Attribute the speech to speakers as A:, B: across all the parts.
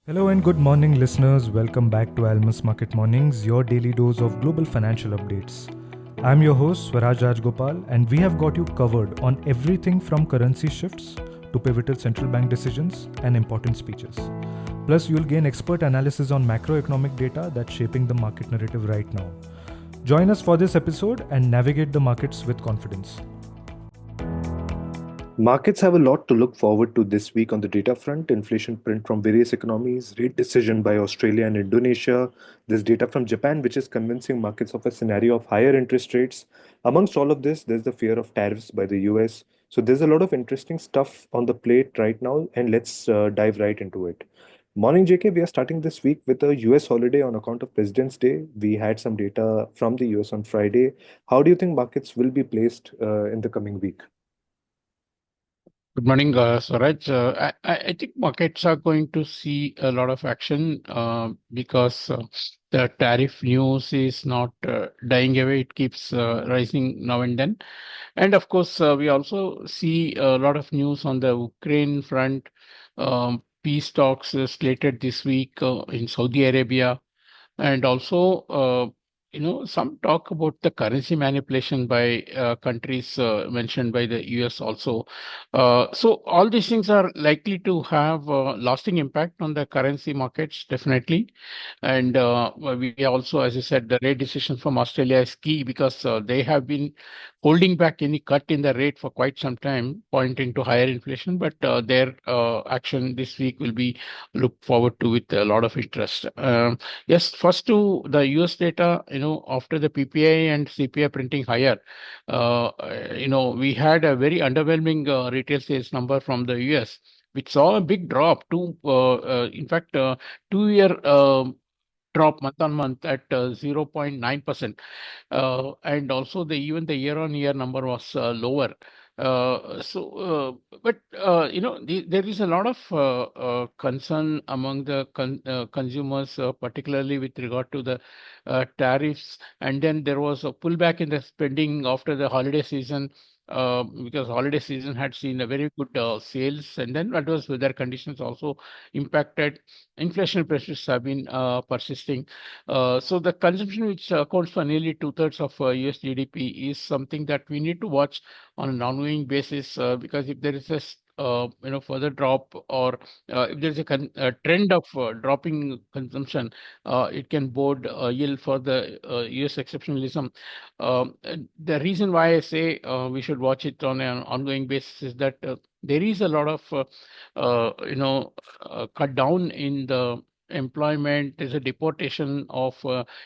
A: Hello and good morning, listeners. Welcome back to Almus Market Mornings, your daily dose of global financial updates. I'm your host, Swaraj Rajagopal, and we have got you covered on everything from currency shifts to pivotal central bank decisions and important speeches. Plus, you'll gain expert analysis on macroeconomic data that's shaping the market narrative right now. Join us for this episode and navigate the markets with confidence.
B: Markets have a lot to look forward to this week on the data front. Inflation print from various economies, rate decision by Australia and Indonesia. There's data from Japan, which is convincing markets of a scenario of higher interest rates. Amongst all of this, there's the fear of tariffs by the US. So there's a lot of interesting stuff on the plate right now, and let's dive right into it. Morning, JK. We are starting this week with a US holiday on account of President's Day. We had some data from the US on Friday. How do you think markets will be placed in the coming week?
C: Good morning, Swaraj. I think markets are going to see a lot of action because the tariff news is not dying away. It keeps rising now and then. And of course, we also see a lot of news on the Ukraine front. Peace talks slated this week in Saudi Arabia. And also, some talk about the currency manipulation by countries mentioned by the US also. So all these things are likely to have lasting impact on the currency markets, definitely. And we also, as I said, the rate decision from Australia is key because they have been holding back any cut in the rate for quite some time, pointing to higher inflation. But their action this week will be looked forward to with a lot of interest. Yes, first to the US data, after the PPI and CPI printing higher, we had a very underwhelming retail sales number from the US, which saw a big drop to, in fact, 2-year drop month on month at 0.9%. And also even the year-on-year number was lower. There is a lot of concern among the consumers, particularly with regard to the tariffs. And then there was a pullback in the spending after the holiday season. Because holiday season had seen a very good sales, and then adverse weather conditions also impacted. Inflation pressures have been persisting. So the consumption, which accounts for nearly two-thirds of US GDP, is something that we need to watch on an ongoing basis because if there is further drop, or if there's a trend of dropping consumption, it can bode ill for the US exceptionalism. And the reason why I say we should watch it on an ongoing basis is that there is a lot of cut down in the employment. There's a deportation of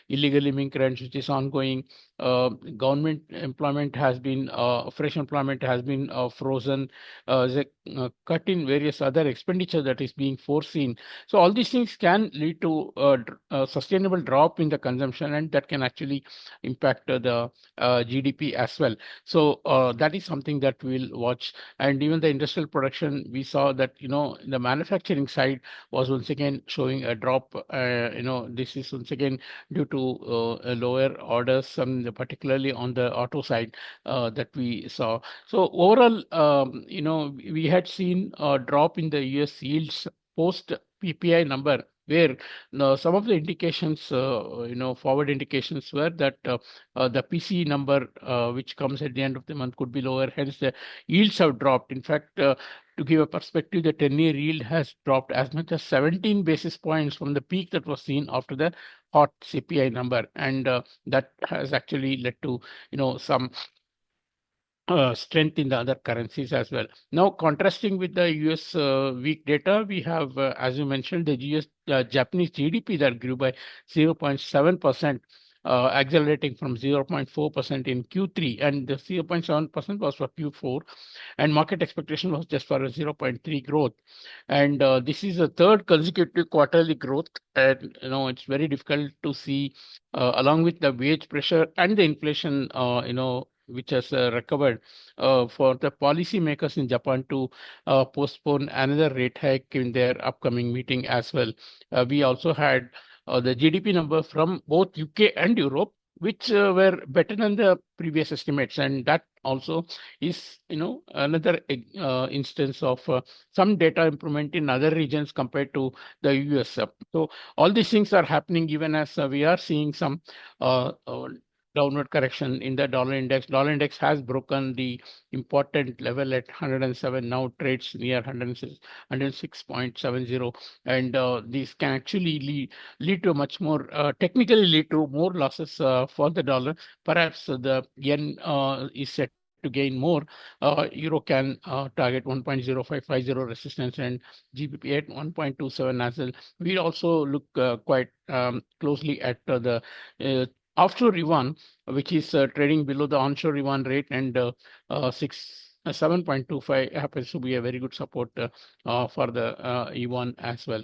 C: illegal immigrants, which is ongoing. Government employment has been, fresh employment has been frozen. There's a cut in various other expenditure that is being foreseen. So all these things can lead to a sustainable drop in the consumption, and that can actually impact the GDP as well. So that is something that we'll watch. And even the industrial production, we saw that, the manufacturing side was once again showing a drop. This is once again due to lower orders, particularly on the auto side that we saw. So overall, we had seen a drop in the US yields post PPI number, where some of the indications, forward indications were that the PC number, which comes at the end of the month, could be lower. Hence, the yields have dropped. In fact, to give a perspective, the 10-year yield has dropped as much as 17 basis points from the peak that was seen after the hot CPI number, and that has actually led to some strength in the other currencies as well. Now, contrasting with the US weak data, we have, as you mentioned, the Japanese GDP that grew by 0.7%. Accelerating from 0.4% in Q3, and the 0.7% was for Q4, and market expectation was just for a 0.3 growth. And this is the third consecutive quarterly growth, and it's very difficult to see, along with the wage pressure and the inflation, which has recovered, for the policymakers in Japan to postpone another rate hike in their upcoming meeting as well. We also had the GDP number from both UK and Europe, which were better than the previous estimates, and that also is another instance of some data improvement in other regions compared to the US. So all these things are happening even as we are seeing some uh, uh, downward correction in the dollar index. Dollar index has broken the important level at 107, now trades near 106.70, and these can actually lead to much more, technically lead to more losses for the dollar. Perhaps the yen is set to gain more. Euro can target 1.0550 resistance, and GBP at 1.27 as well. We also look quite closely at the offshore yuan, which is trading below the onshore yuan rate, and 7.25 happens to be a very good support for the yuan as well.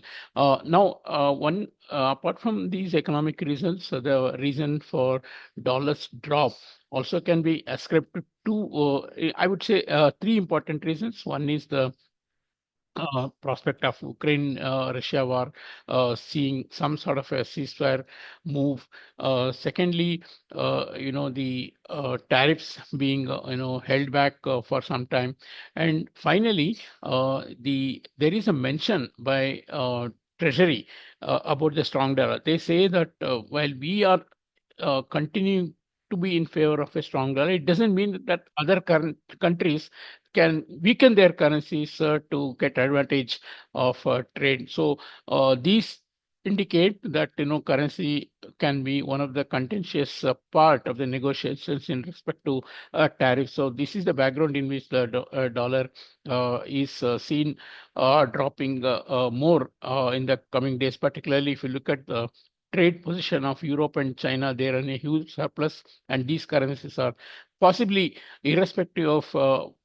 C: Now, one apart from these economic reasons, the reason for dollars drop also can be ascribed to two, I would say, three important reasons. One is the prospect of Ukraine Russia war, seeing some sort of a ceasefire move. Secondly, the tariffs being held back for some time, and finally, there is a mention by Treasury about the strong dollar. They say that while we are continuing to be in favor of a strong dollar, it doesn't mean that other current countries can weaken their currencies to get advantage of trade. So these indicate that currency can be one of the contentious part of the negotiations in respect to tariffs. So this is the background in which the dollar is seen dropping more in the coming days, particularly if you look at the trade position of Europe and China. They're in a huge surplus, and these currencies are possibly, irrespective of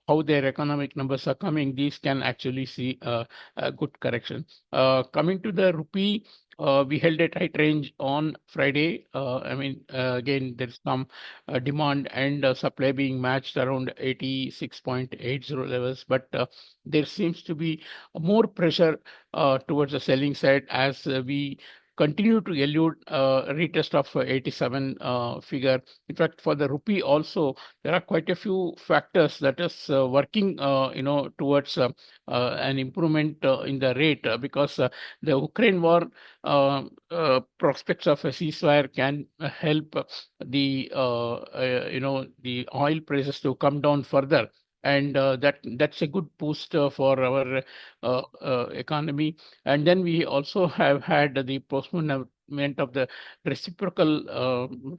C: how their economic numbers are coming, these can actually see a good correction. Coming to the rupee, we held a tight range on Friday. Again, there's some demand and supply being matched around 86.80 levels, but there seems to be more pressure towards the selling side as we continue to elude retest of 87 figure. In fact, for the rupee also, there are quite a few factors that is working, towards an improvement in the rate, because the Ukraine war prospects of a ceasefire can help the oil prices to come down further, and that's a good boost for our economy. And then we also have had the postponement of the reciprocal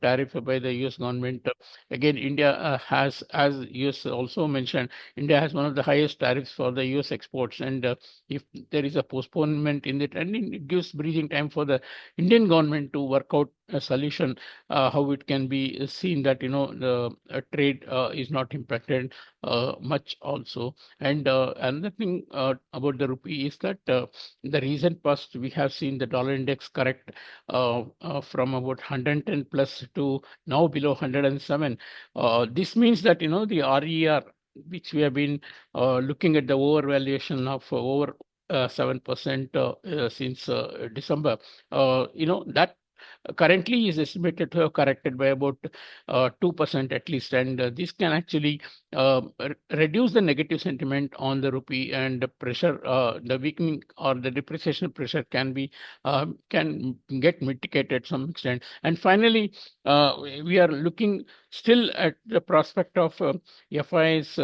C: tariff by the US government. Again, India has, as US also mentioned, India has one of the highest tariffs for the US exports, and if there is a postponement in it, and it gives breathing time for the Indian government to work out a solution, how it can be seen that the trade is not impacted much also. And another thing about the rupee is that in the recent past we have seen the dollar index correct from about 110 plus to now below 107. This means that the RER, which we have been looking at, the overvaluation of over 7% since December, that currently is estimated to have corrected by about 2% at least, and this can actually reduce the negative sentiment on the rupee, and the pressure, the weakening or the depreciation pressure can get mitigated to some extent. And finally, we are looking still at the prospect of FIs,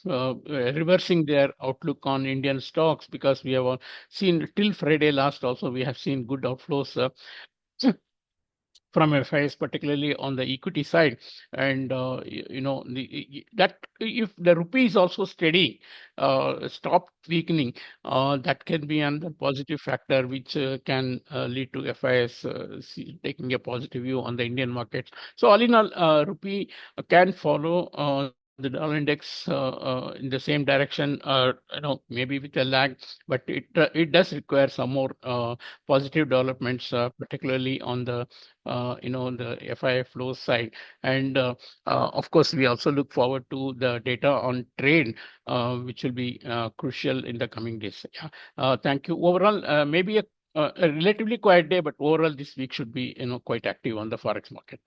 C: reversing their outlook on Indian stocks, because we have seen till Friday last also we have seen good outflows from FIs, particularly on the equity side. And that if the rupee is also steady, stop weakening, that can be another positive factor which can lead to FIs taking a positive view on the Indian markets. So all in all, rupee can follow the dollar index in the same direction, maybe with a lag, but it does require some more positive developments, particularly on the FI flow side. And of course, we also look forward to the data on trade, which will be crucial in the coming days. Yeah. Thank you. Overall, maybe a A relatively quiet day, but overall this week should be, quite active on the forex market.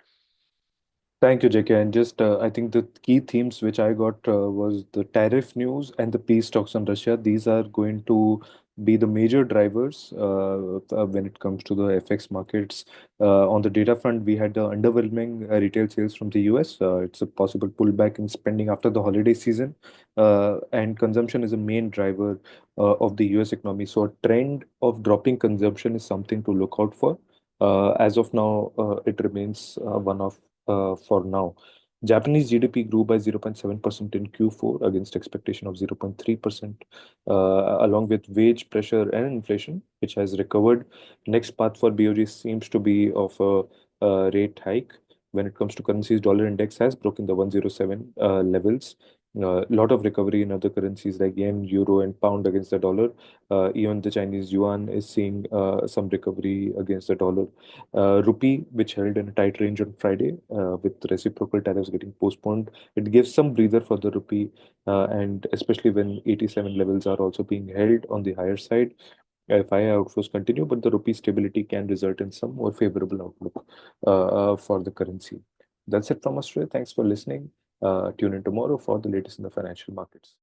B: Thank you, JK. And just, I think the key themes which I got was the tariff news and the peace talks on Russia. These are going to be the major drivers when it comes to the FX markets. On the data front, we had the underwhelming retail sales from the US. It's a possible pullback in spending after the holiday season. And consumption is a main driver of the US economy. So a trend of dropping consumption is something to look out for. As of now, it remains one of for now. Japanese GDP grew by 0.7% in Q4 against expectation of 0.3%, along with wage pressure and inflation, which has recovered. Next path for BOJ seems to be of a rate hike. When it comes to currencies, dollar index has broken the 107 levels. A lot of recovery in other currencies like yen, euro, and pound against the dollar. Even the Chinese yuan is seeing some recovery against the dollar. Rupee, which held in a tight range on Friday, with reciprocal tariffs getting postponed, it gives some breather for the rupee, and especially when 87 levels are also being held on the higher side. If higher outflows continue, but the rupee stability can result in some more favorable outlook for the currency. That's it from us today. Thanks for listening. Tune in tomorrow for the latest in the financial markets.